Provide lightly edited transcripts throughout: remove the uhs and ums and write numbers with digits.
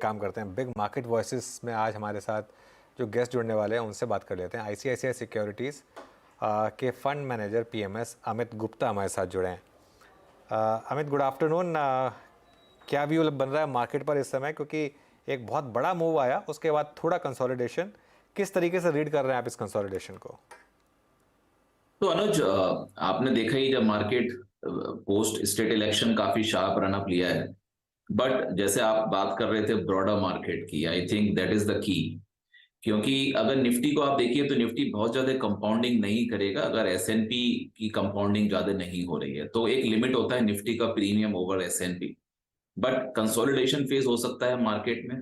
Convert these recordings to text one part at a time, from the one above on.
काम करते हैं बिग मार्केट वॉइसेस में। आज हमारे साथ जो गेस्ट जुड़ने वाले हैं उनसे बात कर लेते हैं। आईसीआईसीआई सिक्योरिटीज़ के fund manager PMS Amit Gupta हमारे साथ जुड़े हैं। Amit, good afternoon. क्या व्यू बन रहा है मार्केट पर इस समय, क्योंकि एक बहुत बड़ा मूव आया उसके बाद थोड़ा कंसोलिडेशन, किस तरीके से रीड कर रहे हैं आप इस कंसोलिडेशन को? तो अनुज, आपने देखा ही जब मार्केट पोस्ट स्टेट इलेक्शन काफी शार्प रन अप लिया है। बट जैसे आप बात कर रहे थे ब्रॉडर मार्केट की, I think that is the key. क्योंकि अगर निफ्टी को आप देखिए तो निफ्टी बहुत ज्यादा कंपाउंडिंग नहीं करेगा अगर एसएनपी की कंपाउंडिंग ज्यादा नहीं हो रही है। तो एक लिमिट होता है निफ्टी का premium over S&P. But consolidation phase हो सकता है मार्केट में,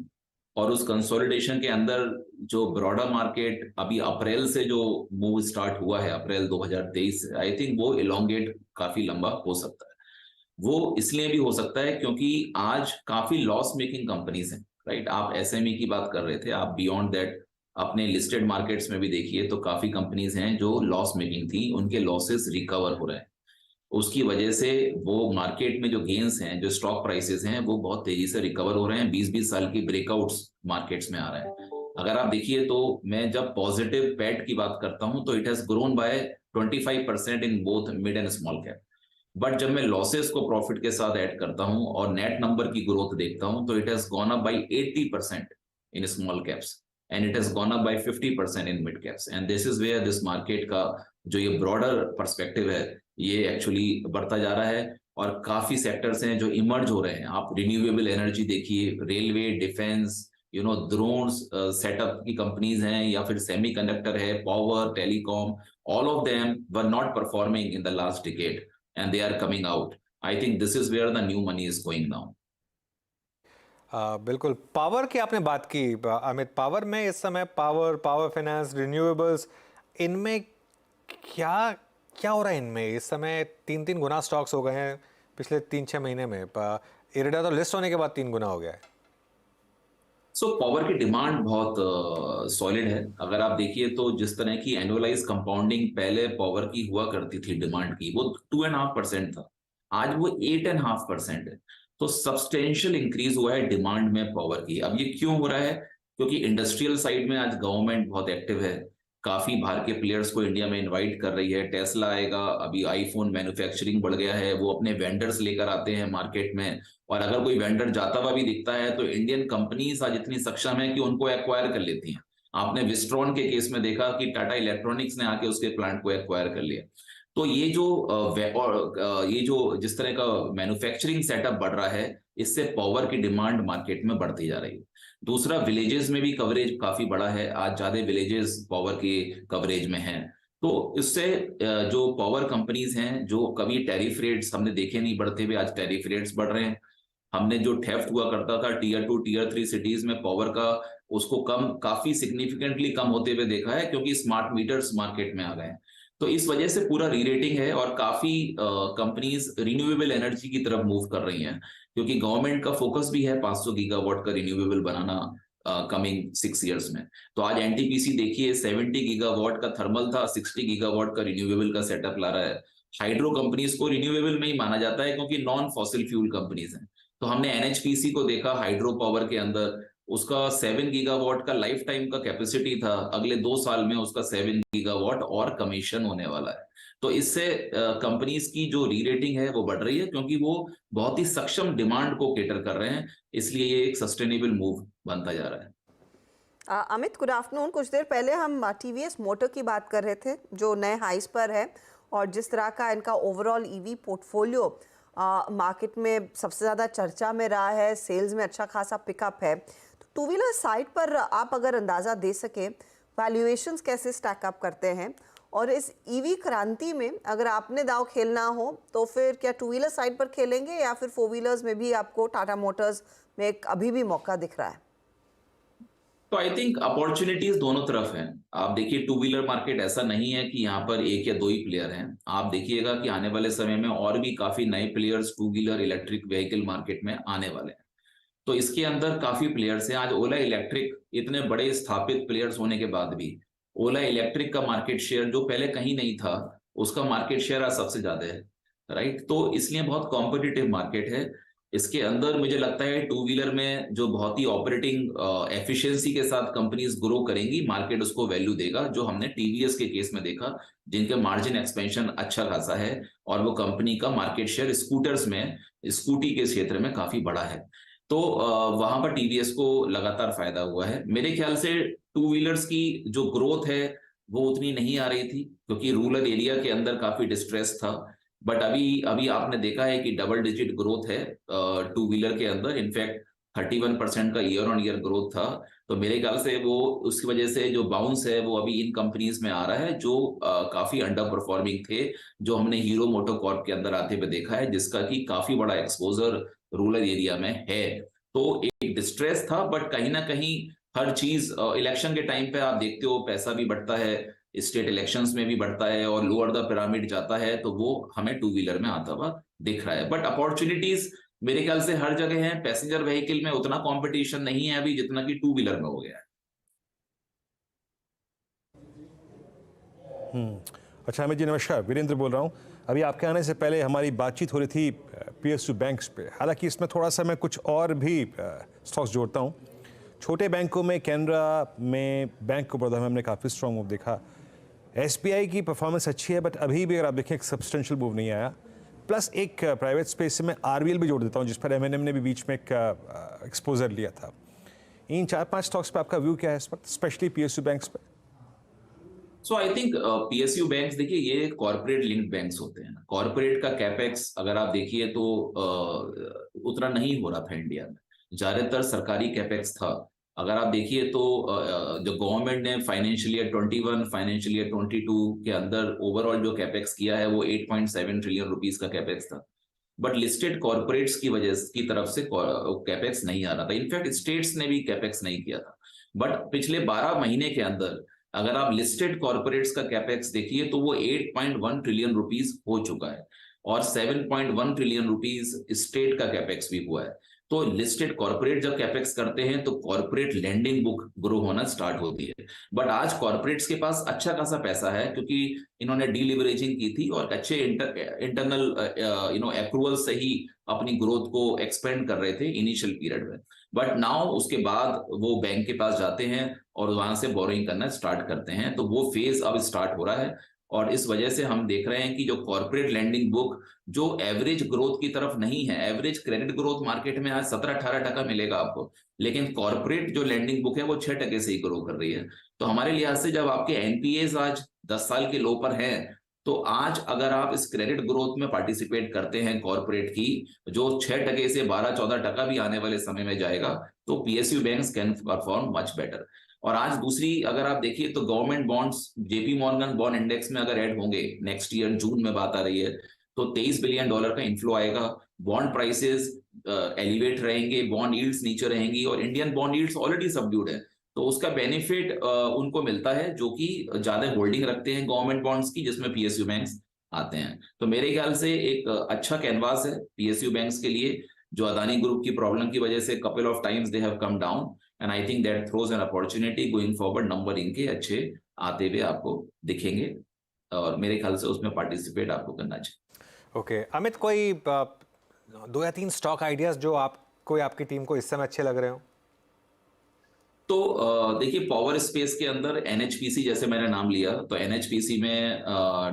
और उस कंसोलिडेशन के अंदर जो ब्रॉडर मार्केट अभी अप्रैल से जो मूव स्टार्ट हुआ है, अप्रैल 2023 से, आई थिंक वो इलोंगेट काफी लंबा हो सकता है। वो इसलिए भी हो सकता है क्योंकि आज काफी लॉस मेकिंग कंपनीज हैं। राइट, आप एसएमई की बात कर रहे थे, आप बियॉन्ड दैट अपने लिस्टेड मार्केट्स में भी देखिए तो काफी कंपनीज हैं जो लॉस मेकिंग थी, उनके लॉसेस रिकवर हो रहे हैं। उसकी वजह से वो मार्केट में जो गेन्स हैं, जो स्टॉक प्राइसेस हैं, वो बहुत तेजी से रिकवर हो रहे हैं। 20-20 साल की ब्रेकआउट्स मार्केट्स में आ रहे हैं। अगर आप देखिए तो मैं जब पॉजिटिव पैट की बात करता हूं तो it has grown by 25% in both mid and small cap. But जब मैं लॉसेस को प्रॉफिट के साथ ऐड करता हूं और नेट नंबर की ग्रोथ देखता हूं तो it has gone up by 80% in small caps and it has gone up by 50% in mid caps. And this is where this market का जो ये ब्रॉडर पर्सपेक्टिव है ये एक्चुअली बढ़ता जा रहा है। और काफी सेक्टर्स हैं जो इमर्ज हो रहे हैं। आप रिन्यूएबल एनर्जी देखिए, रेलवे, डिफेंस, ड्रोन्स सेटअप की कंपनीज हैं, या फिर सेमीकंडक्टर है, power, telecom, all of them were not performing in the last decade and they are coming out. I think this is where the new money is going now. बिल्कुल। Power की आपने बात की Amit, power में इस समय power power finance, renewables, इनमें क्या क्या हो रहा है? इनमें इस समय 3-3 गुना स्टॉक्स हो गए हैं पिछले 3-6 महीने में। इरेडा तो लिस्ट होने के बाद 3 गुना हो गया है। सो पावर की डिमांड बहुत सॉलिड है। अगर आप देखिए तो जिस तरह की एनुअलाइज कंपाउंडिंग पहले पावर की हुआ करती थी डिमांड की, वो 2.5% था, आज वो 8.5% है। तो सब्सटेंशियल इंक्रीज हुआ है डिमांड में पावर की। अब ये क्यों हो रहा है? क्योंकि इंडस्ट्रियल साइड में आज गवर्नमेंट बहुत एक्टिव है, काफी बाहर के प्लेयर्स को इंडिया में इनवाइट कर रही है। टेस्ला आएगा, अभी आईफोन मैन्युफैक्चरिंग बढ़ गया है, वो अपने वेंडर्स लेकर आते हैं मार्केट में। और अगर कोई वेंडर जाता हुआ भी दिखता है तो इंडियन कंपनीज आज इतनी सक्षम है कि उनको एक्वायर कर लेती हैं। आपने विस्ट्रॉन के केस में देखा कि टाटा इलेक्ट्रॉनिक्स ने आके उसके प्लांट को एक्वायर कर लिया। तो ये जो जिस तरह का मैन्युफैक्चरिंग सेटअप बढ़ रहा है, इससे पावर की डिमांड मार्केट में बढ़ती जा रही है। दूसरा, विलेजेस में भी कवरेज काफी बड़ा है, आज ज्यादा विलेजेस पावर के कवरेज में हैं। तो इससे जो पावर कंपनीज हैं, जो कभी टैरिफ रेट्स हमने देखे नहीं बढ़ते हुए, आज टैरिफ रेट्स बढ़ रहे हैं। हमने जो थेफ्ट हुआ करता था टीयर 2 टीयर 3 सिटीज में पावर का, उसको कम, काफी सिग्निफिकेंटली कम होते हुए देखा है, क्योंकि स्मार्ट मीटर्स मार्केट में आ गए हैं। तो इस वजह से पूरा रीरेटिंग है और काफी कंपनीज रिन्यूएबल एनर्जी की तरफ मूव कर रही हैं, क्योंकि गवर्नमेंट का फोकस भी है 500 गीगावाट का रिन्यूएबल बनाना कमिंग 6 इयर्स में। तो आज एनटीपीसी देखिए 70 गीगावाट का थर्मल था, 60 गीगावाट का रिन्यूएबल का सेटअप ला रहा है। हाइड्रो कंपनीज को रिन्यूएबल में ही माना जाता है क्योंकि नॉन फॉसिल फ्यूल कंपनीज हैं। तो हमने एनएचपीसी को देखा हाइड्रो पावर के अंदर, उसका 7 गीगावाट का लाइफ टाइम का कैपेसिटी था, अगले 2 साल में उसका 7 गीगावाट और कमीशन होने वाला है। तो इससे कंपनीज की जो री रेटिंग है वो बढ़ रही है, क्योंकि वो बहुत ही सक्षम डिमांड को केटर कर रहे हैं। इसलिए ये एक सस्टेनेबल मूव बनता जा रहा है। Amit, good afternoon. कुछ देर पहले हम टीवीएस मोटर की बात कर रहे थे जो नए हाइस पर है, और जिस तरह का इनका ओवरऑल ईवी पोर्टफोलियो मार्केट में सबसे ज़्यादा चर्चा में रहा है, सेल्स में अच्छा खासा पिकअप है। तो टू व्हीलर साइड पर आप अगर अंदाज़ा दे सकें, वैल्यूएशंस कैसे स्टैक अप करते हैं, और इस ईवी क्रांति में अगर आपने दाव खेलना हो तो फिर क्या टू व्हीलर साइड पर खेलेंगे, या फिर फोर व्हीलर्स में भी आपको टाटा मोटर्स में एक अभी भी मौका दिख रहा है? तो आई थिंक अपॉर्चुनिटीज दोनों तरफ हैं। आप देखिए टू व्हीलर मार्केट ऐसा नहीं है कि यहाँ पर एक या दो ही प्लेयर हैं। आप देखिएगा कि आने वाले समय में और भी काफी नए players two wheeler electric vehicle market में आने वाले हैं। तो इसके अंदर काफी प्लेयर्स हैं। आज ओला इलेक्ट्रिक इतने बड़े स्थापित प्लेयर्स होने के बाद भी ओला इलेक्ट्रिक का मार्केट शेयर जो पहले कहीं नहीं था, उसका मार्केट शेयर आज सबसे ज्यादा है। राइट, तो इसलिए बहुत कॉम्पिटिटिव मार्केट है। इसके अंदर मुझे लगता है टू व्हीलर में जो बहुत ही ऑपरेटिंग एफिशिएंसी के साथ कंपनीज ग्रो करेंगी, मार्केट उसको वैल्यू देगा, जो हमने टीवीएस के केस में देखा, जिनके मार्जिन एक्सपेंशन अच्छा खासा है और वो कंपनी का मार्केट शेयर स्कूटर्स में, स्कूटी के क्षेत्र में काफी बड़ा है। तो वहां पर टीवीएस को लगातार फायदा हुआ है। मेरे ख्याल से टू व्हीलर्स की जो ग्रोथ है वो उतनी नहीं आ रही थी, क्योंकि रूरल एरिया के अंदर काफी डिस्ट्रेस था। बट अभी अभी आपने देखा है कि डबल डिजिट ग्रोथ है टू व्हीलर के अंदर। इनफैक्ट 31% का ईयर ऑन ईयर ग्रोथ था। तो मेरे ख्याल से वो उसकी वजह से जो बाउंस है वो अभी इन कंपनीज में आ रहा है, जो काफी अंडर परफॉर्मिंग थे, जो हमने हीरो मोटोकॉर्प के अंदर आते हुए देखा है, जिसका कि काफी बड़ा एक्सपोजर रूरल एरिया में है। तो एक डिस्ट्रेस था, बट कहीं ना कहीं हर चीज इलेक्शन के टाइम पे आप देखते हो पैसा भी बढ़ता है, स्टेट इलेक्शंस में भी बढ़ता है और लोअर द पिरामिड जाता है, तो वो हमें टू व्हीलर में आता हुआ दिख रहा है। बट अपॉर्चुनिटीज मेरे ख्याल से हर जगह है। पैसेंजर व्हीकल में उतना कंपटीशन नहीं है अभी जितना कि टू व्हीलर में हो गया है। अच्छा अमित जी नमस्कार, वीरेंद्र बोल रहा हूँ। अभी आपके आने से पहले हमारी बातचीत हो रही थी पीएसयू बैंक्स पे। हालांकि इसमें थोड़ा सा मैं कुछ और भी स्टॉक्स जोड़ता हूँ। छोटे बैंकों में कैनरा में, बैंक ऑफ बड़ौदा में हमने काफ़ी स्ट्रॉन्ग मूव देखा। एसबीआई की परफॉर्मेंस अच्छी है, बट अभी भी अगर आप देखें एक सब्सटेंशियल मूव नहीं आया। प्लस एक प्राइवेट स्पेस से मैं आरबीएल भी जोड़ देता हूँ, जिस पर एमएनएम ने भी बीच में एक एक्सपोजर लिया था। इन 4-5 स्टॉक्स पे आपका व्यू क्या है इस वक्त, स्पेशली पीएसयू बैंक्स पे? सो आई थिंक पीएसयू बैंक्स, देखिए ये कॉर्पोरेट लिंक्ड बैंक्स होते हैं। कॉर्पोरेट का कैपेक्स अगर आप देखिए तो उतना नहीं हो रहा था इंडिया में, ज्यादातर सरकारी कैपेक्स था। अगर आप देखिए तो जो गवर्नमेंट ने फाइनेंशियल ईयर 21, फाइनेंशियल ईयर 22 के अंदर ओवरऑल जो कैपेक्स किया है वो 8.7 ट्रिलियन रुपीस का कैपेक्स था। बट लिस्टेड कॉर्पोरेट्स की वजह की तरफ से कैपेक्स नहीं आ रहा था। इनफैक्ट स्टेट्स ने भी कैपेक्स नहीं किया था। बट पिछले 12 महीने के अंदर अगर आप लिस्टेड कॉर्पोरेट्स का कैपेक्स देखिए तो वो 8.1 ट्रिलियन रुपीस हो चुका है और 7.1 ट्रिलियन रुपीस स्टेट का कैपेक्स भी हुआ है। तो लिस्टेड कॉर्पोरेट जब कैपेक्स करते हैं तो कॉर्पोरेट लैंडिंग बुक ग्रो होना स्टार्ट होती है। बट आज कॉर्पोरेट्स के पास अच्छा खासा पैसा है, क्योंकि इन्होंने डीलिवरेजिंग की थी और अच्छे इंटरनल एक्रूवल से ही अपनी ग्रोथ को एक्सपेंड कर रहे थे इनिशियल पीरियड में। बट नाउ उसके बाद वो बैंक के पास जाते हैं और वहां से बोरोइंग करना स्टार्ट करते हैं। तो वो फेज अब स्टार्ट हो रहा है और इस वजह से हम देख रहे हैं कि जो कॉर्पोरेट लैंडिंग बुक जो एवरेज ग्रोथ की तरफ नहीं है, एवरेज क्रेडिट ग्रोथ मार्केट में आज 17-18% मिलेगा आपको, लेकिन कॉर्पोरेट जो लैंडिंग बुक है वो 6% से ही ग्रो कर रही है। तो हमारे लिहाज से जब आपके एनपीएस आज 10 साल के लो पर हैं, तो आज अगर आप इस क्रेडिट ग्रोथ में पार्टिसिपेट करते हैं कॉर्पोरेट की, जो 6% से 12-14% भी आने वाले समय में जाएगा, तो PSU banks can perform much better. और आज दूसरी अगर आप देखिए तो government bonds JP Morgan bond index में अगर ऐड होंगे नेक्स्ट ईयर जून में बात आ रही है, तो $23 बिलियन का इन्फ्लो आएगा। बॉन्ड प्राइसेस एलिवेट रहेंगे, बॉन्ड यील्ड्स नीचे रहेंगी और Indian bond yields already subdued है, तो उसका बेनिफिट उनको मिलता है जो कि ज्यादा होल्डिंग रखते हैं गवर्नमेंट बॉन्ड्स की, जिसमें पीएसयू बैंक्स आते हैं। तो मेरे ख्याल से एक अच्छा कैनवास है पीएसयू बैंक्स के लिए, जो अदानी ग्रुप की प्रॉब्लम की वजह से couple of times they have come down and I think that throws an opportunity going forward. Number इनके अच्छे आते हुए आपको दिखेंगे और मेरे ख्याल से उसमें पार्टिसिपेट आपको करना चाहिए। ओके अमित, कोई 2 या 3 स्टॉक आइडियाज जो आपको या आपकी टीम को इस समय अच्छे लग रहे हो? तो देखिए पावर स्पेस के अंदर एनएचपीसी जैसे मैंने नाम लिया, तो एनएचपीसी में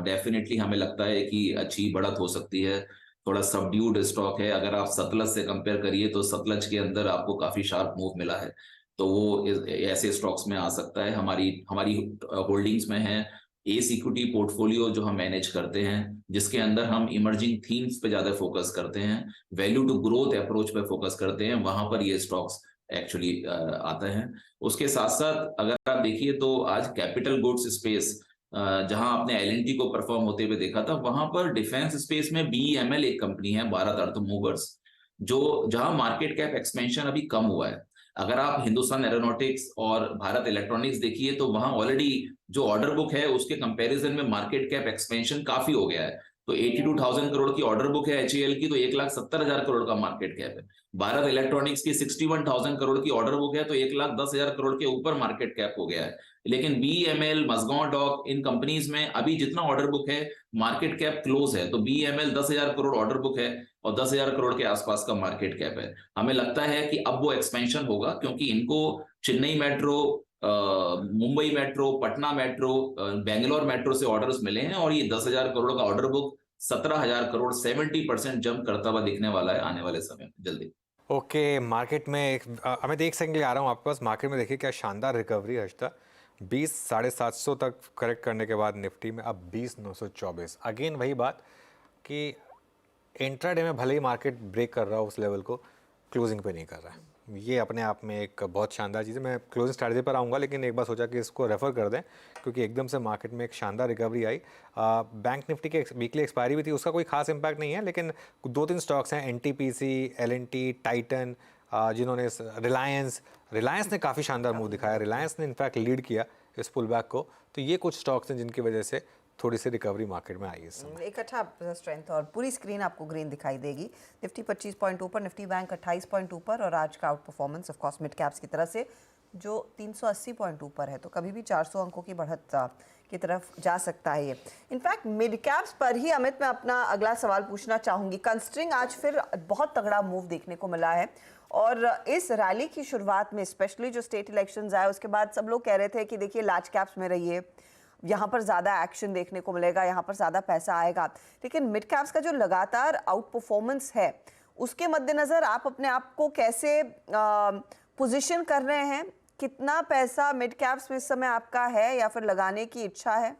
डेफिनेटली हमें लगता है कि अच्छी बढ़त हो सकती है। थोड़ा सबड्यूड स्टॉक है, अगर आप सतलज से कंपेयर करिए तो सतलज के अंदर आपको काफी शार्प मूव मिला है, तो वो ऐसे स्टॉक्स में आ सकता है। हमारी होल्डिंग्स में है एस इक्विटी पोर्टफोलियो जो हम मैनेज करते हैं, जिसके अंदर हम इमर्जिंग थीम्स पे ज्यादा फोकस करते हैं, वैल्यू टू ग्रोथ अप्रोच पे फोकस करते हैं, वहां पर ये स्टॉक्स एक्चुअली आता है। उसके साथ साथ अगर आप देखिए तो आज कैपिटल गुड्स स्पेस, जहां आपने एलएनटी को परफॉर्म होते हुए देखा था, वहां पर डिफेंस स्पेस में बीईएमएल एक कंपनी है, भारत अर्थ मूवर्स, जो जहां मार्केट कैप एक्सपेंशन अभी कम हुआ है। अगर आप हिंदुस्तान एरोनॉटिक्स और भारत इलेक्ट्रॉनिक्स देखिए तो वहां ऑलरेडी जो ऑर्डर बुक है उसके कंपैरिजन में मार्केट कैप एक्सपेंशन काफी हो गया है। तो 82,000 करोड़ की ऑर्डर बुक है एचएएल की, तो 1,70,000 करोड़ का मार्केट कैप है। भारत इलेक्ट्रॉनिक्स की 61,000 करोड़ की ऑर्डर बुक है, तो 1,10,000 करोड़ के ऊपर मार्केट कैप हो गया है। लेकिन बीएमएल, मजगांव डॉक, इन कंपनीज में अभी जितना ऑर्डर बुक है मार्केट कैप क्लोज है, तो बीएमएल 10,000 करोड़ ऑर्डर बुक है, और 10,000 करोड़ के आसपास का मार्केट कैप है। हमें लगता है कि अब वो एक्सपेंशन होगा, क्योंकि इनको Chennai metro, Mumbai metro, Patna metro, Bangalore metro से ऑर्डर्स मिले हैं, और ये 10,000 करोड़ का ऑर्डर बुक 17,000 करोड़ 70% जंप करता हुआ दिखने वाला है आने वाले समय में जल्दी। ओके, मार्केट में एक मैं एक सेकंड के लिए आ रहा हूँ आपके पास। मार्केट में देखिए क्या शानदार रिकवरी है हर्षिता। 20,750 तक करेक्ट करने के बाद निफ्टी में अब 20,924। अगेन वही बात कि इंट्राडे में भले ही मार्केट ब्रेक कर रहा हो उस लेवल को, क्लोजिंग पे नहीं कर रहा है। ये अपने आप में एक बहुत शानदार चीज़ है। मैं क्लोजिंग स्ट्रैटेजी पर आऊँगा, लेकिन एक बार सोचा कि इसको रेफर कर दें क्योंकि एकदम से मार्केट में एक शानदार रिकवरी आई। बैंक निफ्टी के वीकली एक्सपायरी भी थी, उसका कोई खास इंपैक्ट नहीं है, लेकिन 2-3 स्टॉक्स हैं, एनटीपीसी, एलएनटी, टाइटन, जिन्होंने रिलायंस ने काफ़ी शानदार मूव दिखाया। रिलायंस ने इनफैक्ट लीड किया इस पुल बैक को। तो ये कुछ स्टॉक्स हैं जिनकी वजह से थोड़ी सी रिकवरी मार्केट में आई है इस समय। एक अच्छा स्ट्रेंथ, और पूरी स्क्रीन आपको ग्रीन दिखाई देगी। निफ्टी 25 पॉइंट ऊपर, निफ्टी बैंक 28 पॉइंट ऊपर, और आज का out performance of course mid caps की तरफ से जो 380 पॉइंट ऊपर है, तो कभी भी 400 अंकों की बढ़त की तरफ जा सकता है ये। इनफैक्ट मिड कैप्स पर ही अमित मैं अपना अगला सवाल पूछना चाहूँगी। कंस्ट्रिंग आज फिर बहुत तगड़ा मूव देखने को मिला है, और इस रैली की शुरुआत में स्पेशली जो स्टेट इलेक्शंस आए उसके बाद सब लोग कह रहे थे कि देखिए लार्ज कैप्स में रहिए, यहाँ पर ज़्यादा एक्शन देखने को मिलेगा, यहाँ पर ज़्यादा पैसा आएगा। लेकिन मिड कैप्स का जो लगातार आउट परफॉर्मेंस है उसके मद्देनज़र आप अपने आप को कैसे पोजीशन कर रहे हैं? कितना पैसा मिड कैप्स में इस समय आपका है या फिर लगाने की इच्छा है?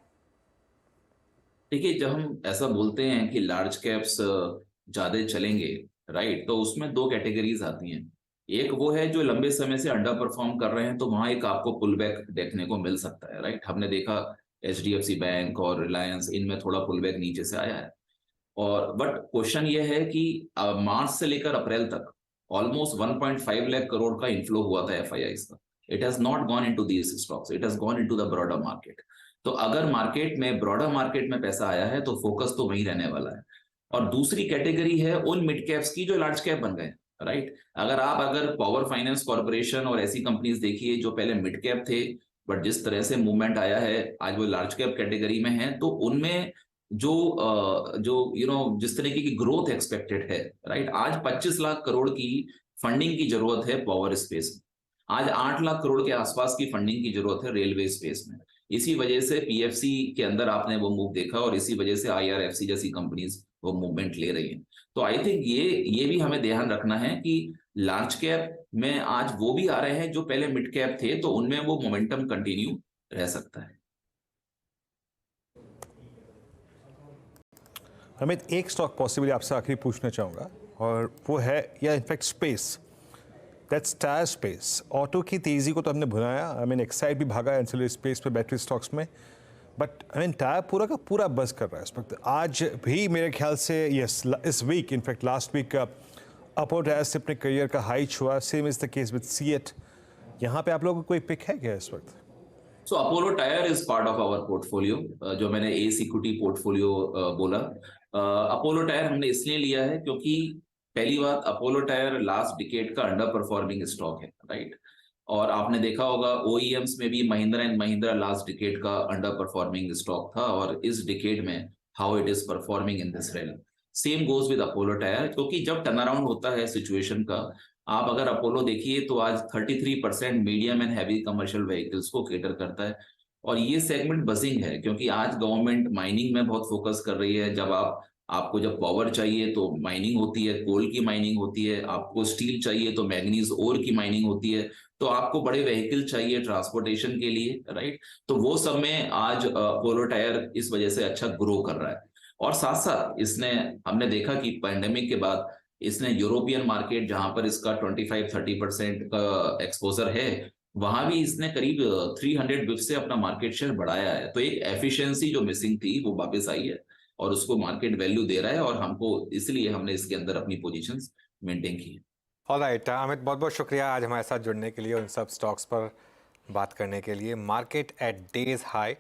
देखिए, जब हम ऐसा बोलते हैं कि लार्ज कैप्स ज्यादा चलेंगे, राइट, तो उसमें दो कैटेगरीज आती हैं। एक वो है जो लंबे समय से अंडर परफॉर्म कर रहे हैं, तो वहां एक आपको पुल बैक देखने को मिल सकता है, राइट। हमने देखा एचडीएफसी बैंक और रिलायंस, इनमें थोड़ा पुल बैक नीचे से आया है। और बट क्वेश्चन ये है कि मार्च से लेकर अप्रैल तक ऑलमोस्ट 1.5 लाख करोड़ का इन्फ्लो हुआ था एफआईआईज का। It has not gone into these stocks, it has gone into the broader market. तो अगर मार्केट में, ब्रॉडर मार्केट में पैसा आया है तो फोकस तो वहीं रहने वाला है। और दूसरी कैटेगरी है उन मिड कैप्स की जो लार्ज कैप बन गए, राइट। अगर पावर फाइनेंस कॉर्पोरेशन और ऐसी कंपनीज देखिए जो पहले मिड कैप थे, बट जिस तरह से मूवमेंट आया है आज वो लार्ज कैप कैटेगरी में है, तो उनमें जो जिस तरीके की ग्रोथ एक्सपेक्टेड है, राइट। आज 25 लाख करोड़ की फंडिंग की जरूरत है पावर स्पेस में। आज 8 लाख करोड़ के आसपास की फंडिंग की जरूरत है रेलवे स्पेस में। इसी वजह से पीएफसी के अंदर आपने वो मूव देखा, और इसी वजह से आईआरएफसी जैसी कंपनीज वो मूवमेंट ले रही हैं। तो आई थिंक ये भी हमें ध्यान रखना है कि लार्ज कैप में आज वो भी आ रहे हैं जो पहले मिड कैप थे, तो उनमें वो मोमेंटम कंटिन्यू रह सकता है। अमित, एक स्टॉक पॉसिबली आपसे आखिरी पूछना चाहूँगा, और वो है, या in fact space, that's tyre space. Auto की तेज़ी को तो हमने भुनाया, आई मीन एक्साइड भी भागा एंसिलरी स्पेस पे, बैटरी स्टॉक्स में, बट आई मीन टायर पूरा का पूरा बस कर रहा है इस वक्त। आज भी मेरे ख्याल से यस, इस week in fact last week Apollo tyre से अपने करियर का हाई छुआ। Same is the case with CEAT. यहाँ पे आप लोगों को कोई पिक है क्या इस वक्त? So Apollo tyre is part of our portfolio. जो मैंने एस इक्विटी पोर्टफोलियो बोला, अपोलो टायर हमने इसलिए लिया है क्योंकि पहली बात, अपोलो टायर लास्ट डिकेड का अंडर परफॉर्मिंग स्टॉक है, राइट। और आपने देखा होगा ओईएम्स में भी Mahindra and Mahindra last decade का अंडर परफॉर्मिंग स्टॉक था, और इस डिकेड में how it is performing in this rally. Same goes with Apollo tyre, क्योंकि जब टर्न अराउंड होता है सिचुएशन का, आप अगर अपोलो देखिए तो आज 33% medium and heavy commercial vehicles को केटर करता है। और ये सेगमेंट बजिंग है, क्योंकि आज गवर्नमेंट माइनिंग में बहुत फोकस कर रही है। आपको जब पावर चाहिए तो माइनिंग होती है, कोल की माइनिंग होती है, आपको स्टील चाहिए तो मैग्नीज ओर की माइनिंग होती है, तो आपको बड़े व्हीकल चाहिए ट्रांसपोर्टेशन के लिए, राइट। तो वो सब में आज अपोलो टायर इस वजह से अच्छा ग्रो कर रहा है। और साथ साथ हमने देखा कि पैंडेमिक के बाद इसने यूरोपियन मार्केट, जहां पर इसका 25-30% का एक्सपोजर है, वहां भी इसने करीब 300 बिप्स से अपना मार्केट शेयर बढ़ाया है। तो एक एफिशिएंसी जो मिसिंग थी वो वापस आई है, और उसको मार्केट वैल्यू दे रहा है, और इसलिए हमने इसके अंदर अपनी पोजीशंस मेंटेन की है। ऑलराइट अमित, बहुत बहुत शुक्रिया आज हमारे साथ जुड़ने के लिए और इन सब स्टॉक्स पर बात करने के लिए। Market at days high